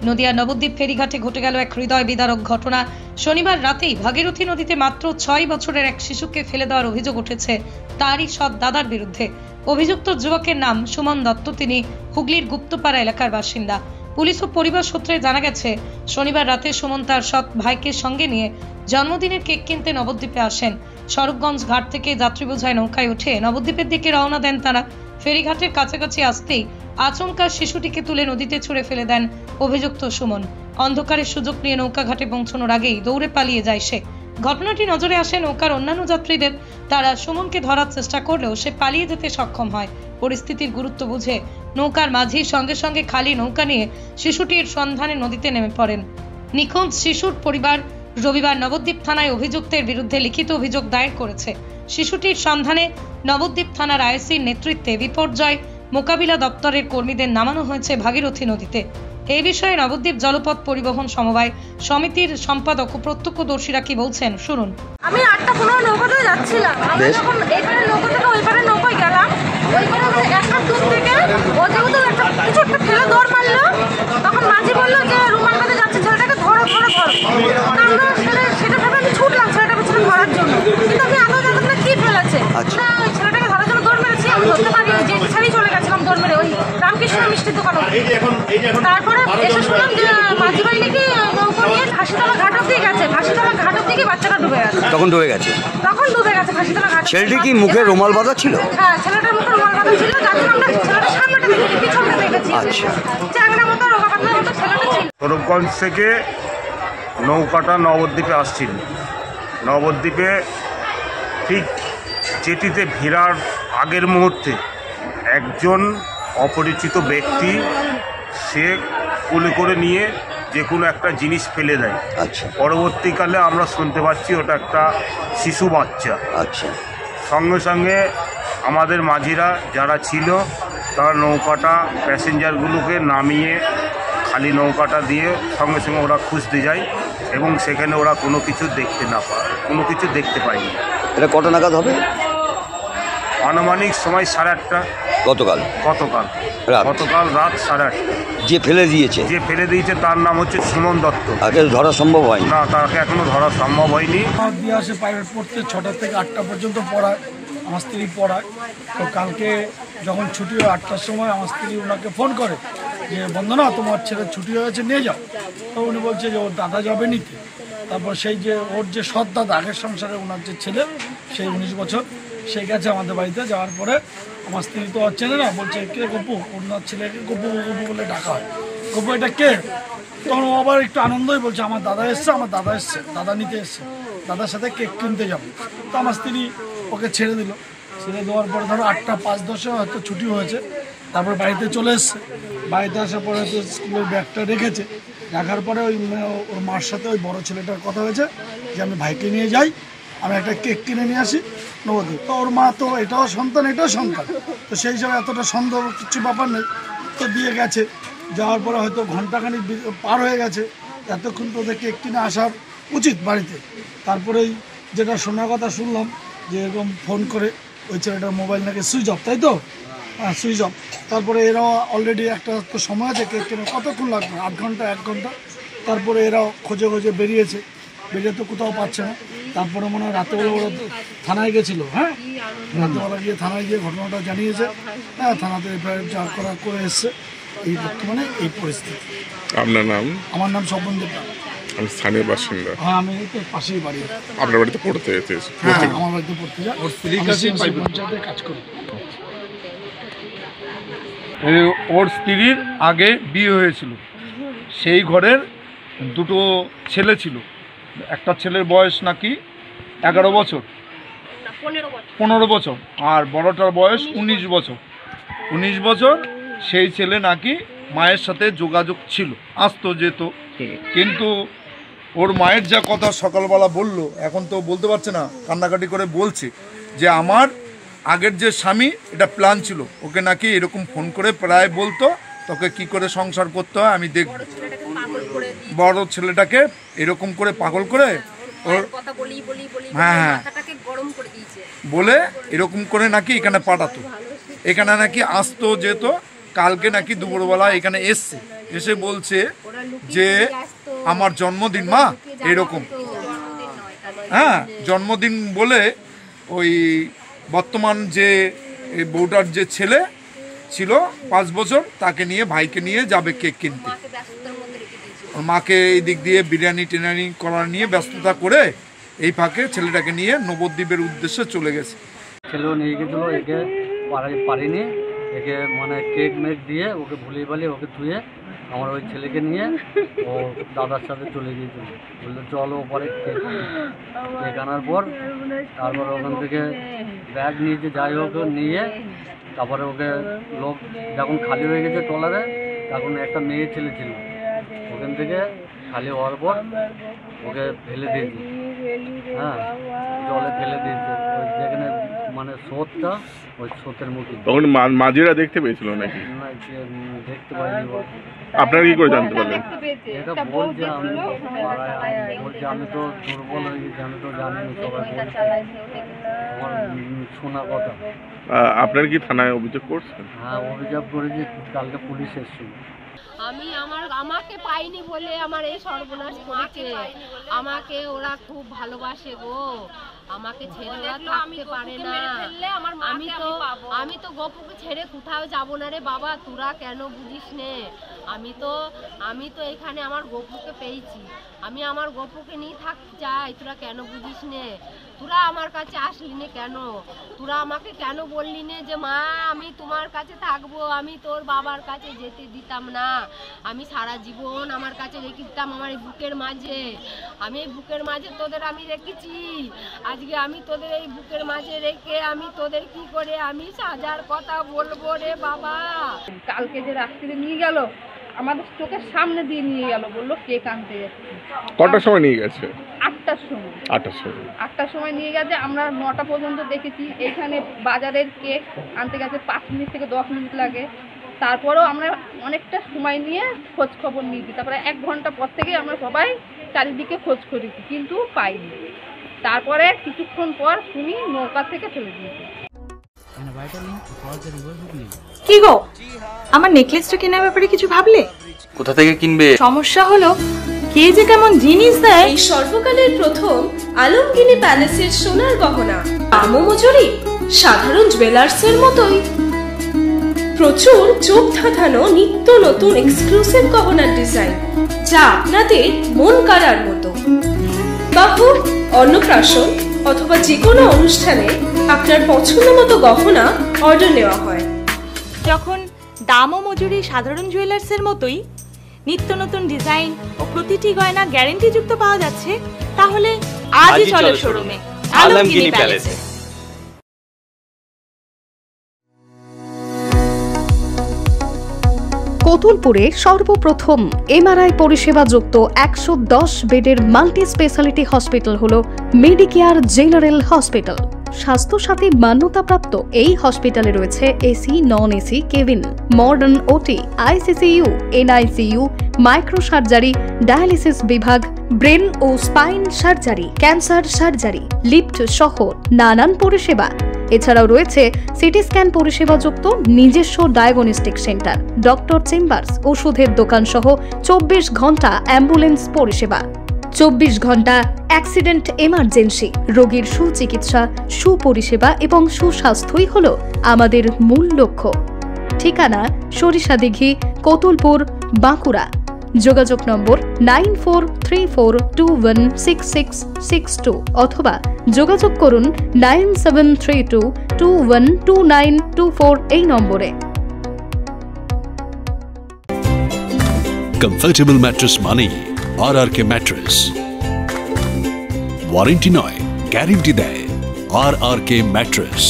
নদিয়া নবদ্বীপ ফেরিঘাটে ঘটে গেল এক হৃদয় বিদারক ঘটনা। শনিবার রাতেই ভাগীরথী নদীতে মাত্র 6 বছরের এক শিশুকে ফেলে দেওয়ার অভিযোগ উঠেছে তারই সৎ দাদার বিরুদ্ধে। অভিযুক্ত যুবকের নাম সুমন দত্ত, তিনি হুগলির গুপ্তপাড়া এলাকার বাসিন্দা। পুলিশ ও পরিবার সূত্রে জানা গেছে, শনিবার রাতে সুমন তার সৎ ভাইকে সঙ্গে নিয়ে জন্মদিনের কেক কিনতে নবদ্বীপে আসেন। স্বরূপগঞ্জ ঘাট থেকে যাত্রী বোঝাই নৌকায় উঠে নবদ্বীপের দিকে রওনা দেন তারা। ফেরিঘাটের কাছাকাছি আসতেই আচমকা শিশুটিকে তুলে নদীতে ছুঁড়ে ফেলে দেন অভিযুক্ত সুমন। অন্ধকারের সুযোগ নিয়ে নৌকা ঘাটে পৌঁছানোর আগেই দৌড়ে পালিয়ে যায় সে। ঘটনাটি নজরে আসে নৌকার অন্যান্য যাত্রীদের। তারা সুমনকে ধরার চেষ্টা করলেও সে পালিয়ে যেতে সক্ষম হয়। পরিস্থিতির গুরুত্ব বুঝে নৌকার মাঝি সঙ্গে সঙ্গে খালি নৌকা নিয়ে শিশুটির সন্ধানে নদীতে নেমে পড়েন। নিখোঁজ শিশুর পরিবার রবিবার নবদ্বীপ থানায় অভিযুক্তের বিরুদ্ধে লিখিত অভিযোগ দায়ের করেছে। শিশুটির সন্ধানে নবদ্বীপ থানার আইসির নেতৃত্বে বিপর্যয় মোকাবিলা দপ্তরের কর্মীদের নামানো হয়েছে ভাগীরথী নদীতে। এই বিষয়ে নবদ্বীপ জলপথ পরিবহন সমবায় সমিতির সম্পাদক ও প্রত্যক্ষদর্শীরা কি বলছেন শুনুন। আমি 8টা-15 নৌকাতে যাচ্ছিলাম। আমি যখন এইপারে নৌকা থেকে ওইপারে নৌকায় গেলাম, ওইপারে একটা দূর থেকে ও যেহেতু কিছু একটা ফেলে দৌড় মারলো, তখন মাঝি বললো যে রুমাল বাঁধে যাচ্ছে, ছেলেটাকে ধরো ধরো ধরো। আমরা সেটা ভেবে আমি ছুটলাম ছেলেটাকে ছেলে ধরার জন্য, কিন্তু আমি আদৌ জানতাম না কি ফেলেছে। ওই ছেলেটাকে ধরার জন্য দৌড় মেরেছি, আমি ধরতে পারিনি, যে ছেড়েই চলে গেছিলাম দৌড় মেরে ওই রামকৃষ্ণ মিষ্টির দোকানে। তারপরে এসে শুনলাম যে মাঝি ভাই নাকি নৌকা নিয়ে ফাঁসিতলা ঘাট অব্দি গেছে, ফাঁসিতলা ঘাট অব্দি বাচ্চাটা ডুবে গেছে। তখন ডুবে গেছে ফাঁসিতলা ঘাট। ছেলেটি কি মুখে রুমাল বাঁধা ছিল? হ্যাঁ, ছেলেটার মুখে রুমাল বাঁধা ছিল, যার জন্য আমরা ছেলেটার সামনেটা দেখেছি, পিছনটা দেখেছি। আচ্ছা, চ্যাংড়া মতো রোগা পাতলা মতো ছেলেটা ছিল। স্বরূপগঞ্জ থেকে নৌকাটা নবদ্বীপে আসছিল। নবদ্বীপে ঠিক জেটিতে ভিড়ার আগের মুহূর্তে একজন অপরিচিত ব্যক্তি সে কোলে করে নিয়ে যে কোনো একটা জিনিস ফেলে দেয়। আচ্ছা, পরবর্তীকালে আমরা শুনতে পাচ্ছি ওটা একটা শিশু বাচ্চা। আচ্ছা, সঙ্গে সঙ্গে আমাদের মাঝিরা যারা ছিল তারা নৌকাটা প্যাসেঞ্জারগুলোকে নামিয়ে খালি নৌকাটা দিয়ে সঙ্গে সঙ্গে ওরা খুঁজতে যায় এবং সেখানে ওরা কোনো কিছু দেখতে পায়নি। এটা কত নাগাদ হবে? আনুমানিক সময় 8:30। গতকাল রাত 8:30। যে ফেলে দিয়েছে তার নাম হচ্ছে সুমন দত্ত। তাকে ধরা সম্ভব হয়নি? না, তাকে এখনো ধরা সম্ভব হয়নি। দিয়ে আসে প্রাইভেট পড়তে, 6টা থেকে 8টা পর্যন্ত পড়ায়, আমার স্ত্রী পড়ায়। তো কালকে যখন ছুটি হয় 8টার সময় আমার স্ত্রী ওনাকে ফোন করে যে বন্দনা, তোমার ছেলে ছুটি হয়েছে, নিয়ে যাও। তো উনি বলছে যে ওর দাদা যাবে নিতে। তারপর সেই যে ওর যে সৎ দাদা, আগের সংসারে ওনার যে ছেলে, সেই 19 বছর, সে গেছে আমাদের বাড়িতে। যাওয়ার পরে আমার স্ত্রী তো চেনে না, বলছে কে গপু, ওনার ছেলেকে গপু গপু বলে ডাকা হয়। গপু এটা কে? তখন ও আবার একটু আনন্দই বলছে আমার দাদা এসছে, দাদা নিতে এসছে, দাদার সাথে কেক কিনতে যাবো। তো আমার স্ত্রী ওকে ছেড়ে দিল। ছেড়ে দেওয়ার পরে ধরো 8টা 5-10 হয়তো ছুটি হয়েছে। তারপর বাড়িতে চলে এসছে। বাড়িতে আসার পরে হয়তো স্কুলের ব্যাগটা রেখেছে। রাখার পরে ওর মার সাথে ওই বড় ছেলেটার কথা হয়েছে যে আমি ভাইকে নিয়ে যাই, আমি একটা কেক কিনে নিয়ে আসি নবদ্বীপ। তো ওর মা তো এটাও সন্তান তো সেই হিসাবে এতটা সন্দেহ কিছু ব্যাপার নেই, তো দিয়ে গেছে। যাওয়ার পরে হয়তো ঘন্টাখানিক পার হয়ে গেছে, এতক্ষণ তো ওদের কেক কিনে আসার উচিত বাড়িতে। তারপরেই যেটা শোনার কথা শুনলাম যে এরকম ফোন করে ওই ছেলেটার মোবাইল নাকি সুইচ অফ, তাই তো? হ্যাঁ, সুইচ অফ। তারপরে এরাও অলরেডি একটা তো সময় আছে, কেক কিনে কতক্ষণ লাগবে, 8 ঘন্টা 1 ঘন্টা। তারপরে এরাও খোঁজে বেরিয়ে তো কোথাও পাচ্ছে না। তারপরে মনে হয় রাতেবেলা ওরা থানায় গেছিলো। হ্যাঁ, রাতেবেলা গিয়ে থানায় গিয়ে ঘটনাটা জানিয়েছে। হ্যাঁ, থানাতে এফআইআর করে এসছে। এই বর্তমানে এই পরিস্থিতি। আপনার নাম? আমার নাম স্বপন দেব। আমি স্থানীয় বাসিন্দা। হ্যাঁ, আমি তো পাশেই বাড়ি। আপনার বাড়িতে পড়তে যেতে? হ্যাঁ, আমার বাড়িতে পড়তে যাই। ওর স্ত্রীর কাছে পঞ্চায়েতে কাজ করি। ওর স্ত্রীর আগে বিয়ে হয়েছিল, সেই ঘরের 2টো ছেলে ছিল। একটা ছেলের বয়স নাকি 11 বছর, 15 বছর, আর বড়টার বয়স 19 বছর। সেই ছেলে নাকি মায়ের সাথে যোগাযোগ ছিল, আসতো যেত। কিন্তু ওর মায়ের যা কথা সকালবেলা বলল, এখন তো বলতে পারছে না, কান্নাকাটি করে বলছে যে আমার আগের যে স্বামী এটা প্ল্যান ছিল, ওকে নাকি এরকম ফোন করে প্রায় বলতো তোকে কি করে সংসার করতে হয় আমি দেখব। বড় ছেলেটাকে এরকম করে পাগল করে ওর হ্যাঁ বলে এরকম করে নাকি এখানে পাঠাতো। এখানে নাকি আসতো যেত। কালকে নাকি দুপুরবেলা এখানে এসে বলছে যে আমার জন্মদিন মা এরকম, হ্যাঁ জন্মদিন বলে ওই বর্তমান যে বউটার যে ছেলে ছিল 5 বছর তাকে নিয়ে ভাইকে নিয়ে যাবে কেক কিনতে, মাকে এই দিক দিয়ে বিরিয়ানি টিরিয়ানি করা নিয়ে ব্যস্ততা করে এই ফাঁকে ছেলেটাকে নিয়ে নবদ্বীপের উদ্দেশ্যে চলে গেছে। ছেলেও নিয়ে গেছিলো, একে পারিনি, একে মানে কেক মেক দিয়ে ওকে ভুলিয়ে পালিয়ে ওকে ধুয়ে আমার ওই ছেলেকে নিয়ে ও দাদার সাথে চলে গিয়েছিল, বললো চলো ওপরে কেক আনার পর তারপর ওখান থেকে ব্যাগ নিয়েছে, যাই হোক নিয়ে তারপরে ওকে লোক যখন খালি হয়ে গেছে ট্রলারে তখন একটা মেয়ে ছেলে ছিল, ওখান থেকে খালি হওয়ার পর ওকে ফেলে দিয়েছে, হ্যাঁ জলে ফেলে দিয়েছে ওই যেখানে মানে স্রোতটা ওই স্রোতের মুখে। তখন মাঝিরা দেখতে পেয়েছিল নাকি? দেখতে পাইনি। আপনারা কি করে জানতে পারলেন? এটা বলছে আমি তো দুর্বল হয়ে গেছি, আমি তো জানি সবাই আমার শোনা কথা। আপনারা কি থানায় অভিযোগ করছেন? হ্যাঁ অভিযোগ করেছি, কালকে পুলিশ এসেছিল। আমি আমাকে পাইনি বলে আমার এই সর্বনাশ করেছে, আমাকে ওরা খুব ভালোবাসে গো, আমাকে ছেড়ে ওরা থাকতে পারে না। আমি তো গপুকে ছেড়ে কোথাও যাব না রে বাবা, তোরা কেন বুঝিস নে? আমি তো এখানে আমার গপুকে পেয়েছি, আমি আমার গপুকে নিয়ে থাকতে চাই, তোরা কেন বুঝিস নে? তোরা আমার কাছে আসলি নে কেন? তোরা আমাকে কেন বললি নে যে মা আমি তোমার কাছে থাকবো, আমি তোর বাবার কাছে যেতে দিতাম না, আমি সারা জীবন আমার কাছে রেখে দিতাম আমার এই বুকের মাঝে, আমি এই বুকের মাঝে তোদের আমি রেখেছি, আজকে আমি তোদের এই বুকের মাঝে রেখে আমি তোদের কি করে আমি সাজার কথা বলবো রে বাবা। কালকে যে রাত্রিরে নিয়ে গেল আমাদের চোখের সামনে দিয়ে নিয়ে গেল, বললো কেক আনতে যাচ্ছে। কটার সময় নিয়ে গেছে? 8টার সময়। 8টার সময় নিয়ে গেছে, আমরা 9টা পর্যন্ত দেখেছি। এখানে বাজারের কেক আনতে গেছে 5 মিনিট থেকে 10 মিনিট লাগে, তারপরেও আমরা অনেকটা সময় নিয়ে খোঁজ খবর নিয়েছি, তারপরে 1 ঘন্টা পর থেকে আমরা সবাই চারিদিকে খোঁজ করেছি কিন্তু পাইনি। তারপরে কিছুক্ষণ পর শুনি নৌকা থেকে ফেলে দিয়েছে। কি গো, আমার নেকলেসটা কেনার ব্যাপারে কিছু ভাবলে? কোথা থেকে কিনবে? সমস্যা হলো কে যে কেমন জিনিস দেয়। এই সর্বকালের প্রথম আলমগিনি প্যালেসের সোনার গহনা, দামও মজুরি সাধারণ জুয়েলার্সের মতোই। প্রচুর চোখ ধাঁধানো নিত্য নতুন এক্সক্লুসিভ গহনার ডিজাইন, যা আপনাদের মন কাড়ার মতো। বাহু, অন্নপ্রাশন অথবা যে কোনো অনুষ্ঠানে আপনার পছন্দ মতো গহনা অর্ডার নেওয়া হয়। যখন দাম ও মজুরি সাধারণ জুয়েলার্সের মতোই, নিত্য নতুন ডিজাইন ও প্রতিটি গয়না গ্যারান্টি যুক্ত পাওয়া যাচ্ছে, তাহলে আজই চলো শোরুমে আলমগিনি প্যালেসে। কোতুলপুরে সর্বপ্রথম এমআরআই পরিষেবা যুক্ত 110 বেডের মাল্টি স্পেশালিটি হসপিটাল হলো মেডিকেয়ার জেনারেল হসপিটাল। স্বাস্থ্যসাথী মান্যতাপ্রাপ্ত এই হসপিটালে রয়েছে AC, non AC cabin, modern OT, ICCU, NICU, micro surgery, dialysis বিভাগ, ব্রেন ও spine surgery, cancer surgery, lift সহ নানান পরিষেবা। এছাড়াও রয়েছে সিটি স্ক্যান পরিষেবা যুক্ত নিজস্ব ডায়াগনস্টিক সেন্টার, ডক্টর চেম্বার্স, ওষুধের দোকান সহ 24 ঘন্টা অ্যাম্বুলেন্স পরিষেবা। 24 ঘন্টা অ্যাক্সিডেন্ট এমার্জেন্সি, রোগীর সুচিকিৎসা, সুপরিষেবা এবং সুস্বাস্থ্যই হল আমাদের মূল লক্ষ্য। ঠিকানা সরিষাদিঘি, কোতুলপুর, বাঁকুড়া। যোগাযোগ নম্বর 9434216662 অথবা যোগাযোগ করুন 9732212924 এই নম্বরে। কমফর্টেবল ম্যাট্রেস মানে RRK ম্যাট্রেস। ওয়ারেন্টি নয়, গ্যারেন্টি দেয় RRK ম্যাট্রেস।